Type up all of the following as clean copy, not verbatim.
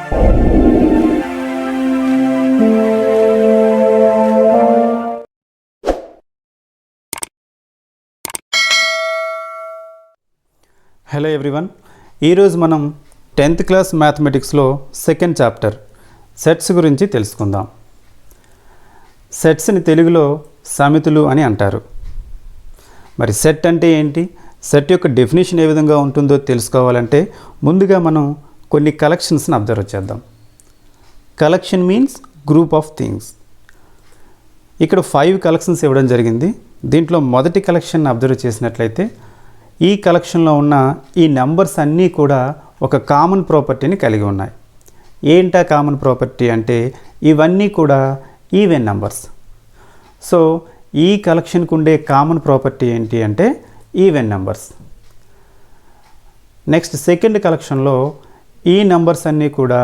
Hello everyone, ఈరోజు మనం 10th class మ్యాథమెటిక్స్లో సెకండ్ చాప్టర్ సెట్స్ గురించి తెలుసుకుందాం. సెట్స్ని తెలుగులో సమితులు అని అంటారు. మరి సెట్ అంటే ఏంటి, సెట్ యొక్క డెఫినేషన్ ఏ విధంగా ఉంటుందో తెలుసుకోవాలంటే ముందుగా మనం కొన్ని కలెక్షన్స్ని అబ్జర్వ్ చేద్దాం. Collection means group of things. ఇక్కడ 5 కలెక్షన్స్ ఇవ్వడం జరిగింది. దీంట్లో మొదటి కలెక్షన్ అబ్జర్వ్ చేసినట్లయితే ఈ కలెక్షన్లో ఉన్న ఈ నెంబర్స్ అన్నీ కూడా ఒక కామన్ ప్రాపర్టీని కలిగి ఉన్నాయి. ఏంటా కామన్ ప్రాపర్టీ అంటే ఇవన్నీ కూడా ఈవెన్ నెంబర్స్. సో ఈ కలెక్షన్కు ఉండే కామన్ ప్రాపర్టీ ఏంటి అంటే ఈవెన్ నెంబర్స్. నెక్స్ట్ సెకండ్ కలెక్షన్లో ఈ నెంబర్స్ అన్నీ కూడా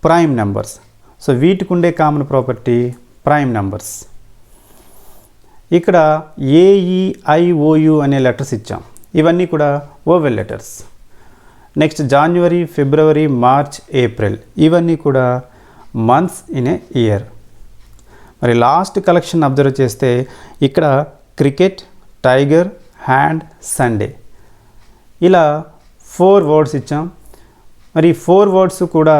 ప్రైమ్ నెంబర్స్. సో వీటికి ఉండే కామన్ ప్రాపర్టీ ప్రైమ్ నెంబర్స్. ఇక్కడ AEIOU అనే లెటర్స్ ఇచ్చాం, ఇవన్నీ కూడా ఓవెల్ లెటర్స్. నెక్స్ట్ జనవరి, ఫిబ్రవరి, మార్చ్, ఏప్రిల్ ఇవన్నీ కూడా మంత్స్ ఇన్ ఏ ఇయర్. మరి లాస్ట్ కలెక్షన్ అబ్జర్వ్ చేస్తే ఇక్కడ క్రికెట్, టైగర్, హ్యాండ్, సండే ఇలా 4 వర్డ్స్ ఇచ్చాం. మరి 4 వర్డ్స్ కూడా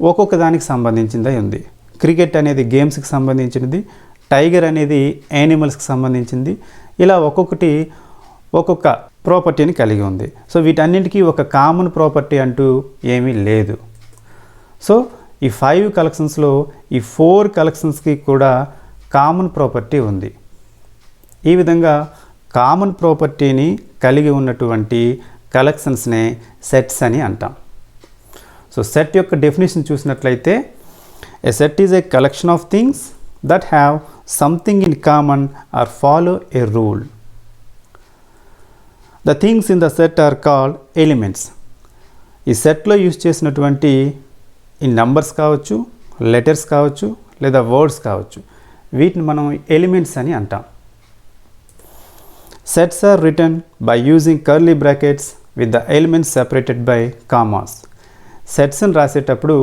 ఒక్కొక్క దానికి సంబంధించింది ఉంది. క్రికెట్ అనేది గేమ్స్కి సంబంధించినది, టైగర్ అనేది యానిమల్స్కి సంబంధించింది. ఇలా ఒక్కొక్క ప్రాపర్టీని కలిగి ఉంది. సో వీటన్నింటికీ ఒక కామన్ ప్రాపర్టీ అంటూ ఏమీ లేదు. సో ఈ 5 కలెక్షన్స్లో ఈ 4 కలెక్షన్స్కి కూడా కామన్ ప్రాపర్టీ ఉంది. ఈ విధంగా కామన్ ప్రాపర్టీని కలిగి ఉన్నటువంటి కలెక్షన్స్నే సెట్స్ అని అంటాం. సో సెట్ యొక్క డెఫినేషన్ చూసినట్లయితే a set is a collection of things that have something in common or follow a rule. The things in the set are called elements. ఈ సెట్లో యూజ్ చేసినటువంటి ఈ నంబర్స్ కావచ్చు, లెటర్స్ కావచ్చు, లేదా వర్డ్స్ కావచ్చు, వీటిని మనం ఎలిమెంట్స్ అని అంటాం. Sets are written by using curly brackets with the elements separated by commas. సెట్స్ని రాసేటప్పుడు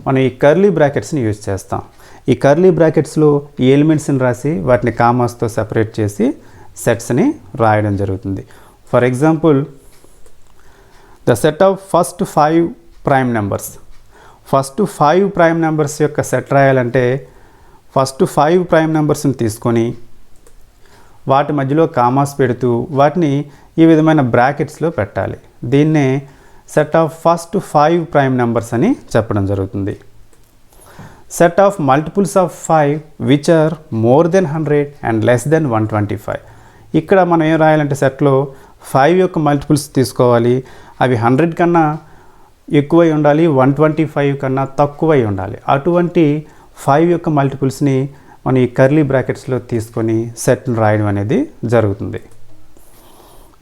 మనం ఈ కర్లీ బ్రాకెట్స్ని యూజ్ చేస్తాం. ఈ కర్లీ బ్రాకెట్స్లో ఈ ఎలిమెంట్స్ని రాసి వాటిని కామాస్తో సెపరేట్ చేసి సెట్స్ని రాయడం జరుగుతుంది. For example, the set of first 5 prime numbers. First 5 prime numbers యొక్క సెట్ రాయాలంటే ఫస్ట్ 5 ప్రైమ్ నెంబర్స్ని తీసుకొని వాటి మధ్యలో కామాస్ పెడుతూ వాటిని ఈ విధమైన బ్రాకెట్స్లో పెట్టాలి. దీన్నే set of first 5 prime numbers అని చెప్పడం జరుగుతుంది. Set of multiples of 5 which are more than 100 and less than 125. ఇక్కడ మనం ఏం రాయాలంటే సెట్లో 5 యొక్క మల్టిపుల్స్ తీసుకోవాలి. అవి 100 కన్నా ఎక్కువై ఉండాలి, 125 కన్నా తక్కువై ఉండాలి. అటువంటి 5 యొక్క మల్టిపుల్స్ని మనం ఈ కర్లీ బ్రాకెట్స్లో తీసుకొని సెట్ని రాయడం అనేది జరుగుతుంది.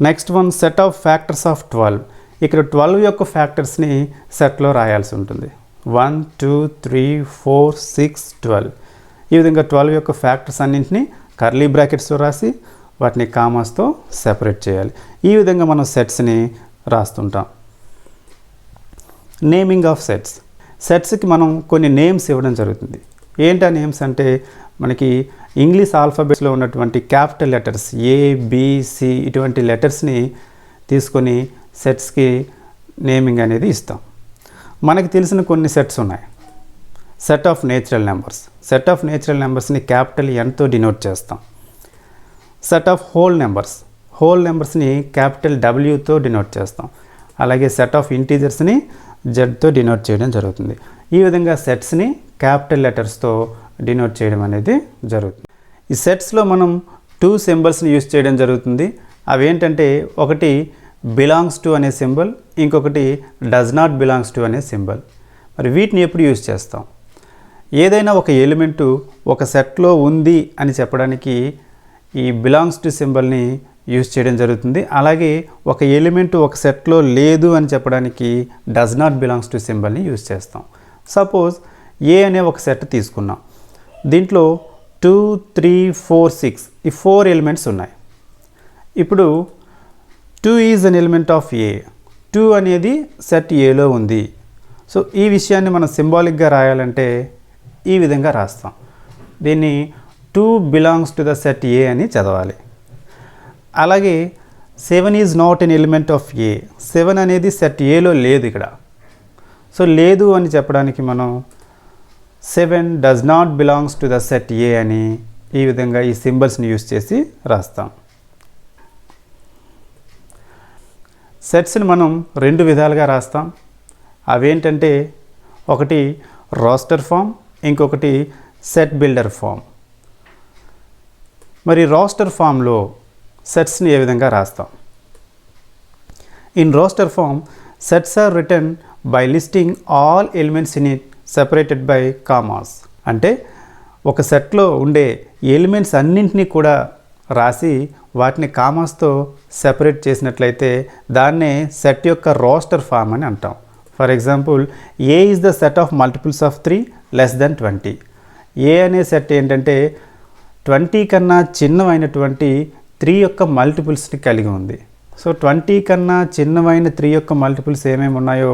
Next one, set of factors of 12. ఇక్కడ 12 యొక్క ఫ్యాక్టర్స్ని సెట్లో రాయాల్సి ఉంటుంది. 1 2 3 4 6 12. ఈ విధంగా 12 యొక్క ఫ్యాక్టర్స్ అన్నింటినీ కర్లీ బ్రాకెట్స్లో రాసి వాటిని కామాస్తో సెపరేట్ చేయాలి. ఈ విధంగా మనం సెట్స్ని రాస్తుంటాం. Naming of sets. సెట్స్కి మనం కొన్ని నేమ్స్ ఇవ్వడం జరుగుతుంది. ఏంటా నేమ్స్ అంటే మనకి ఇంగ్లీష్ ఆల్ఫాబెట్స్లో ఉన్నటువంటి క్యాపిటల్ లెటర్స్ ABC ఇటువంటి లెటర్స్ని తీసుకొని సెట్స్కి నేమింగ్ అనేది ఇస్తాం. మనకి తెలిసిన కొన్ని సెట్స్ ఉన్నాయి. Set of natural numbers. Set of natural నెంబర్స్ని క్యాపిటల్ Nతో డినోట్ చేస్తాం. సెట్ ఆఫ్ హోల్ నెంబర్స్ని క్యాపిటల్ Wతో డినోట్ చేస్తాం. అలాగే సెట్ ఆఫ్ ఇంటీజర్స్ని Zతో డినోట్ చేయడం జరుగుతుంది. ఈ విధంగా సెట్స్ని క్యాపిటల్ లెటర్స్తో డినోట్ చేయడం అనేది జరుగుతుంది. ఈ సెట్స్లో మనం 2 సింబల్స్ని యూజ్ చేయడం జరుగుతుంది. అవి ఏంటంటే ఒకటి బిలాంగ్స్ టు అనే సింబల్, ఇంకొకటి డస్ నాట్ బిలాంగ్స్ టు అనే సింబల్. మరి వీటిని ఎప్పుడు యూజ్ చేస్తాం? ఏదైనా ఒక ఎలిమెంటు ఒక సెట్లో ఉంది అని చెప్పడానికి ఈ బిలాంగ్స్ టు సింబల్ని యూజ్ చేయడం జరుగుతుంది. అలాగే ఒక ఎలిమెంట్ ఒక సెట్లో లేదు అని చెప్పడానికి డస్ నాట్ బిలాంగ్స్ టు సింబల్ని యూజ్ చేస్తాం. సపోజ్ ఏ అనే ఒక సెట్ తీసుకున్నాం. దీంట్లో 2 3 4 6 ఈ 4 ఎలిమెంట్స్ ఉన్నాయి. ఇప్పుడు 2 ఈజ్ అన్ ఎలిమెంట్ ఆఫ్ ఏ. 2 అనేది సెట్ ఏలో ఉంది. సో ఈ విషయాన్ని మనం సింబాలిక్గా రాయాలంటే ఈ విధంగా రాస్తాం. దీన్ని 2 belongs to the set A అని చదవాలి. అలాగే 7 is not an element of A. 7 అనేది సెట్ ఏలో లేదు ఇక్కడ. సో లేదు అని చెప్పడానికి మనం 7 does not belongs to the set A అని ఈ విధంగా ఈ సింబల్స్ని యూస్ చేసి రాస్తాం. సెట్స్ని మనం 2 విధాలుగా రాస్తాం. అవేంటంటే ఒకటి రోస్టర్ ఫామ్, ఇంకొకటి సెట్ బిల్డర్ ఫామ్. మరి రోస్టర్ ఫామ్లో సెట్స్ని ఏ విధంగా రాస్తాం? In roster form sets are written by listing all elements in it separated by commas. అంటే ఒక సెట్లో ఉండే ఎలిమెంట్స్ అన్నింటినీ కూడా రాసి వాటిని కామాస్తో సెపరేట్ చేసినట్లయితే దాన్నే సెట్ యొక్క రోస్టర్ ఫామ్ అని అంటాం. For example, A is the set of multiples of 3 less than 20. ఏ అనే సెట్ ఏంటంటే 20 కన్నా చిన్నమైనటువంటి 3 యొక్క మల్టిపుల్స్ని కలిగి ఉంది. సో 20 కన్నా చిన్నమైన 3 యొక్క మల్టిపుల్స్ ఏమేమి ఉన్నాయో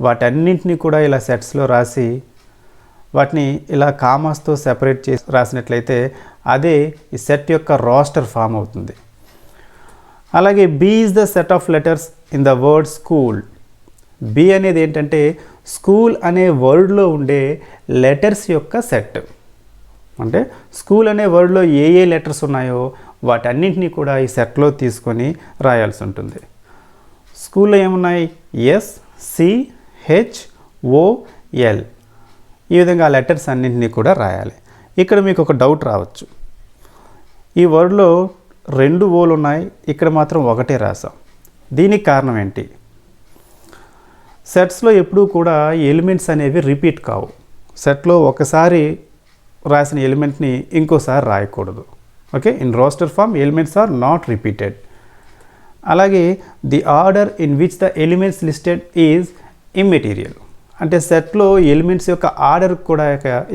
వాటన్నింటినీ కూడా ఇలా సెట్స్లో రాసి వాటిని ఇలా కామాస్తో సెపరేట్ చేసి రాసినట్లయితే అదే ఈ సెట్ యొక్క రోస్టర్ ఫామ్ అవుతుంది. అలాగే B is the set of letters in the word school. B అనేది ఏంటంటే స్కూల్ అనే వర్డ్లో ఉండే లెటర్స్ యొక్క సెట్. అంటే స్కూల్ అనే వర్డ్లో ఏ ఏ లెటర్స్ ఉన్నాయో వాటన్నింటినీ కూడా ఈ సెట్లో తీసుకొని రాయాల్సి ఉంటుంది. స్కూల్లో ఏమున్నాయి? ఎస్, సి, హెచ్, ఓ, ఎల్. ఈ విధంగా ఆ లెటర్స్ అన్నింటినీ కూడా రాయాలి. ఇక్కడ మీకు ఒక డౌట్ రావచ్చు, ఈ వర్డ్లో 2 ఓలు ఉన్నాయి, ఇక్కడ మాత్రం ఒకటే రాసాం. దీనికి కారణం ఏంటి? సెట్స్లో ఎప్పుడూ కూడా ఎలిమెంట్స్ అనేవి రిపీట్ కావు. సెట్లో ఒకసారి రాసిన ఎలిమెంట్ని ఇంకోసారి రాయకూడదు. Okay, in roster form elements are not repeated. అలాగే the order in which the elements listed is immaterial. అంటే సెట్లో ఎలిమెంట్స్ యొక్క ఆర్డర్ కూడా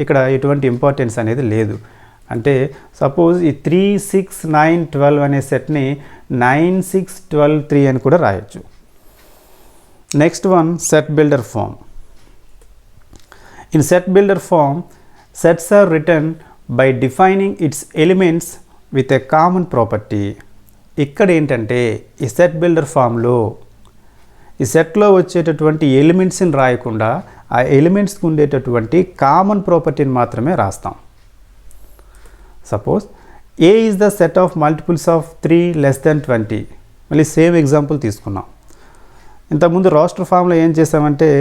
ఇక్కడ ఎటువంటి ఇంపార్టెన్స్ అనేది లేదు. అంటే సపోజ్ ఈ 3, 6, 9, 12 అనే సెట్ని 9, 6, 12, 3 అని కూడా రాయొచ్చు. Next one, set builder form. In set builder form sets are written by defining its elements with a common property. ఇక్కడ ఏంటంటే ఈ సెట్ బిల్డర్ ఫామ్లో ఈ సెట్లో వచ్చేటటువంటి ఎలిమెంట్స్ని రాయకుండా ఆ ఎలిమెంట్స్కి ఉండేటటువంటి కామన్ ప్రాపర్టీని మాత్రమే రాస్తాం. Suppose A is the set of multiples of 3 less than 20. మళ్ళీ సేమ్ ఎగ్జాంపుల్ తీసుకున్నాం. ఇంతకుముందు రోస్టర్ ఫామ్లో ఏం చేసామంటే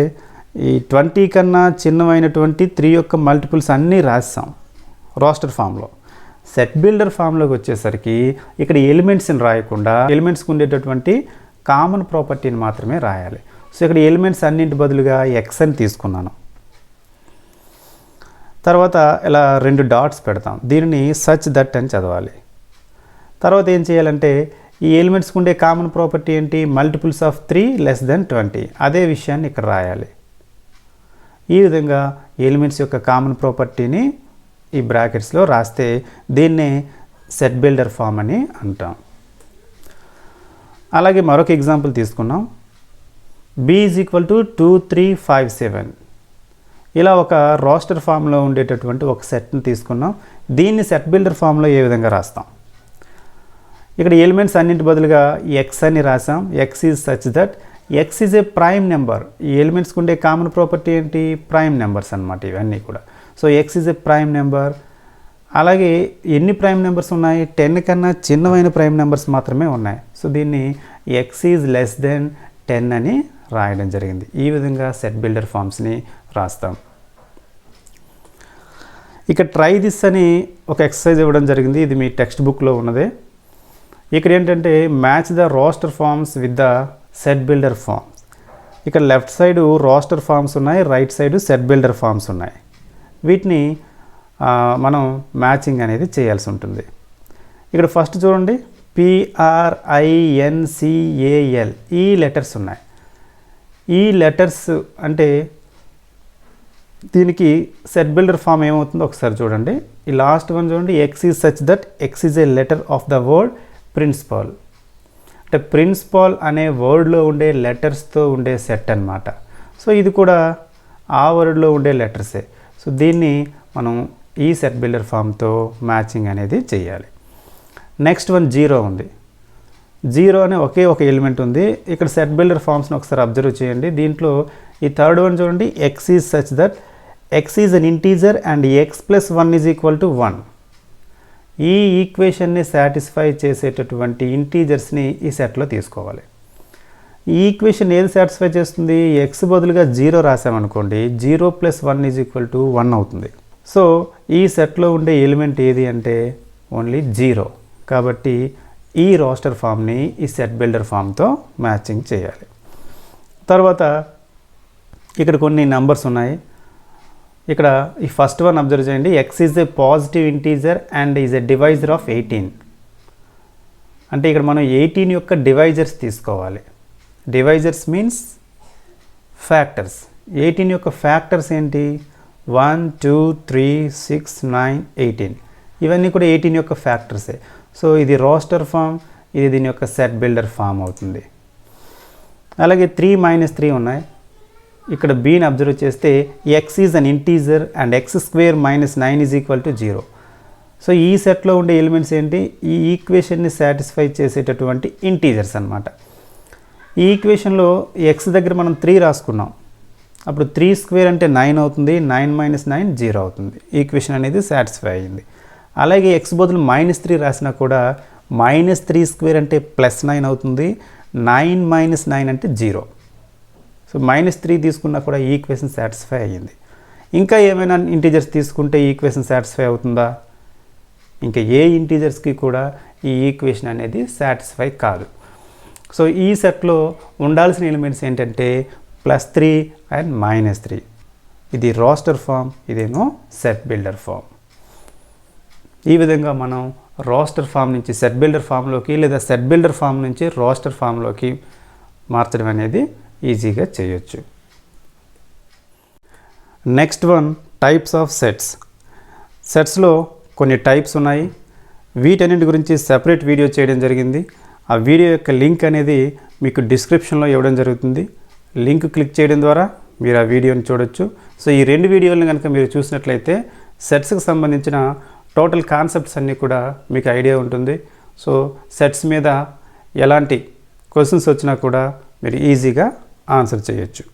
ఈ 20 కన్నా చిన్నమైనటువంటి 3 యొక్క మల్టిపుల్స్ అన్నీ రాస్తాం రోస్టర్ ఫామ్లో. సెట్ బిల్డర్ ఫామ్లోకి వచ్చేసరికి ఇక్కడ ఎలిమెంట్స్ని రాయకుండా ఎలిమెంట్స్కి ఉండేటటువంటి కామన్ ప్రాపర్టీని మాత్రమే రాయాలి. సో ఇక్కడ ఎలిమెంట్స్ అన్నింటి బదులుగా ఎక్స్ అని తీసుకున్నాను. తర్వాత ఇలా 2 డాట్స్ పెడతాం. దీనిని సచ్ దట్ అని చదవాలి. తర్వాత ఏం చేయాలంటే ఈ ఎలిమెంట్స్కి ఉండే కామన్ ప్రాపర్టీ ఏంటి? Multiples of 3 less than 20. అదే విషయాన్ని ఇక్కడ రాయాలి. ఈ విధంగా ఎలిమెంట్స్ యొక్క కామన్ ప్రాపర్టీని ఈ బ్రాకెట్స్లో రాస్తే దీన్నే సెట్ బిల్డర్ ఫామ్ అని అంటాం. అలాగే మరొక ఎగ్జాంపుల్ తీసుకున్నాం. b is equal to 2, 3, 5, 7. ఇలా ఒక రోస్టర్ ఫామ్లో ఉండేటటువంటి ఒక సెట్ని తీసుకున్నాం. దీన్ని సెట్ బిల్డర్ ఫామ్లో ఏ విధంగా రాస్తాం? ఇక్కడ ఎలిమెంట్స్ అన్నింటి బదులుగా ఎక్స్ అని రాసాం. X is such that X is a prime number. ఈ ఎలిమెంట్స్కి ఉండే కామన్ ప్రాపర్టీ ఏంటి? ప్రైమ్ నెంబర్స్ అనమాట ఇవన్నీ కూడా. So X is a prime number. అలాగే ఎన్ని ప్రైమ్ నెంబర్స్ ఉన్నాయి? 10 కన్నా చిన్నమైన ప్రైమ్ నెంబర్స్ మాత్రమే ఉన్నాయి. సో దీన్ని ఎక్స్ ఈజ్ లెస్ దెన్ 10 అని రాయడం జరిగింది. ఈ విధంగా సెట్ బిల్డర్ ఫామ్స్ని రాస్తాం. ఇక ట్రై దిస్ అని ఒక ఎక్సర్సైజ్ ఇవ్వడం జరిగింది. ఇది మీ టెక్స్ట్ బుక్లో ఉన్నదే. ఇక్కడ ఏంటంటే match the roster forms with the set builder forms. ఇక్కడ లెఫ్ట్ సైడ్ రోస్టర్ ఫామ్స్ ఉన్నాయి, right side set builder forms ఉన్నాయి. వీటిని మనం మ్యాచింగ్ అనేది చేయాల్సి ఉంటుంది. ఇక్కడ ఫస్ట్ చూడండి, PRINCAL ఈ లెటర్స్ ఉన్నాయి. ఈ లెటర్స్ అంటే దీనికి సెట్ బిల్డర్ ఫామ్ ఏమవుతుందో ఒకసారి చూడండి. ఈ లాస్ట్ వన్ చూడండి, X is such that X is a letter of the word principal. అంటే ప్రిన్సిపాల్ అనే వర్డ్లో ఉండే లెటర్స్తో ఉండే సెట్ అన్నమాట. సో ఇది కూడా ఆ వర్డ్లో ఉండే లెటర్సే. సో దీన్ని మనం ఈ సెట్ బిల్డర్ ఫామ్తో మ్యాచింగ్ అనేది చేయాలి. నెక్స్ట్ వన్ జీరో ఉంది. జీరో అనే ఒకే ఒక ఎలిమెంట్ ఉంది. ఇక్కడ సెట్ బిల్డర్ ఫామ్స్ని ఒకసారి అబ్జర్వ్ చేయండి. దీంట్లో ఈ థర్డ్ వన్ చూడండి, X is such that X is an integer and X plus 1 is equal to 1. ఈ ఈక్వేషన్ని సాటిస్ఫై చేసేటటువంటి ఇంటీజర్స్ని ఈ సెట్లో తీసుకోవాలి. ఈ ఈక్వేషన్ ఏది సాటిస్ఫై చేస్తుంది? ఎక్స్ బదులుగా 0 రాసామనుకోండి, 0 ప్లస్ 1 ఈజ్ ఈక్వల్ టు 1 అవుతుంది. సో ఈ సెట్లో ఉండే ఎలిమెంట్ ఏది అంటే ఓన్లీ 0. కాబట్టి ఈ రోస్టర్ ఫామ్ని ఈ సెట్ బిల్డర్ ఫామ్తో మ్యాచింగ్ చేయాలి. తర్వాత ఇక్కడ కొన్ని నంబర్స్ ఉన్నాయి. ఇక్కడ ఈ ఫస్ట్ వన్ అబ్జర్వ్ చేయండి, X is a positive integer and is a divisor of 18. అంటే ఇక్కడ మనం 18 యొక్క డివైజర్స్ తీసుకోవాలి. Divisors means factors. 18 యొక్క ఫ్యాక్టర్స్ ఏంటి? 1, 2, 3, 6, 9, 18. ఇవన్నీ కూడా 18 యొక్క ఫ్యాక్టర్సే. సో ఇది రోస్టర్ ఫామ్, ఇది దీని యొక్క సెట్ బిల్డర్ ఫామ్ అవుతుంది. అలాగే 3 - 3 ఉన్నాయి. ఇక్కడ బీని అబ్జర్వ్ చేస్తే X is an integer and X square - 9 is equal to 0. So ఈ సెట్లో ఉండే ఎలిమెంట్స్ ఏంటి? ఈ ఈక్వేషన్ని సాటిస్ఫై చేసేటటువంటి ఇంటీజర్స్ అన్నమాట. ఈ ఈక్వేషన్లో ఎక్స్ దగ్గర మనం 3 రాసుకున్నాం. అప్పుడు 3 స్క్వేర్ అంటే 9 అవుతుంది. 9 - 9 0 అవుతుంది. ఈక్వేషన్ అనేది సాటిస్ఫై అయ్యింది. అలాగే ఎక్స్ బదులు -3 రాసినా కూడా -3 స్క్వేర్ అంటే +9 అవుతుంది. 9 - 9 అంటే 0. సో -3 తీసుకున్నా కూడా ఈ ఈక్వేషన్ సాటిస్ఫై అయ్యింది. ఇంకా ఏమైనా ఇంటీజర్స్ తీసుకుంటే ఈ ఈక్వేషన్ సాటిస్ఫై అవుతుందా? ఇంకా ఏ ఇంటీజర్స్కి కూడా ఈ ఈక్వేషన్ అనేది సాటిస్ఫై కాదు. సో ఈ సెట్లో ఉండాల్సిన ఎలిమెంట్స్ ఏంటంటే +3 అండ్ -3. ఇది రోస్టర్ ఫామ్, ఇదేమో సెట్ బిల్డర్ ఫామ్. ఈ విధంగా మనం రోస్టర్ ఫామ్ నుంచి సెట్ బిల్డర్ ఫామ్లోకి లేదా సెట్ బిల్డర్ ఫామ్ నుంచి రోస్టర్ ఫామ్లోకి మార్చడం అనేది ఈజీగా చేయొచ్చు. Next one, types of sets. సెట్స్లో కొన్ని టైప్స్ ఉన్నాయి. వీటన్నింటి గురించి సెపరేట్ వీడియో చేయడం జరిగింది. ఆ వీడియో యొక్క లింక్ అనేది మీకు డిస్క్రిప్షన్లో ఇవ్వడం జరుగుతుంది. లింక్ క్లిక్ చేయడం ద్వారా మీరు ఆ వీడియోని చూడొచ్చు. సో ఈ 2 వీడియోలను కనుక మీరు చూసినట్లయితే సెట్స్కి సంబంధించిన టోటల్ కాన్సెప్ట్స్ అన్నీ కూడా మీకు ఐడియా ఉంటుంది. సో సెట్స్ మీద ఎలాంటి క్వశ్చన్స్ వచ్చినా కూడా మీరు ఈజీగా ఆన్సర్ చేయొచ్చు.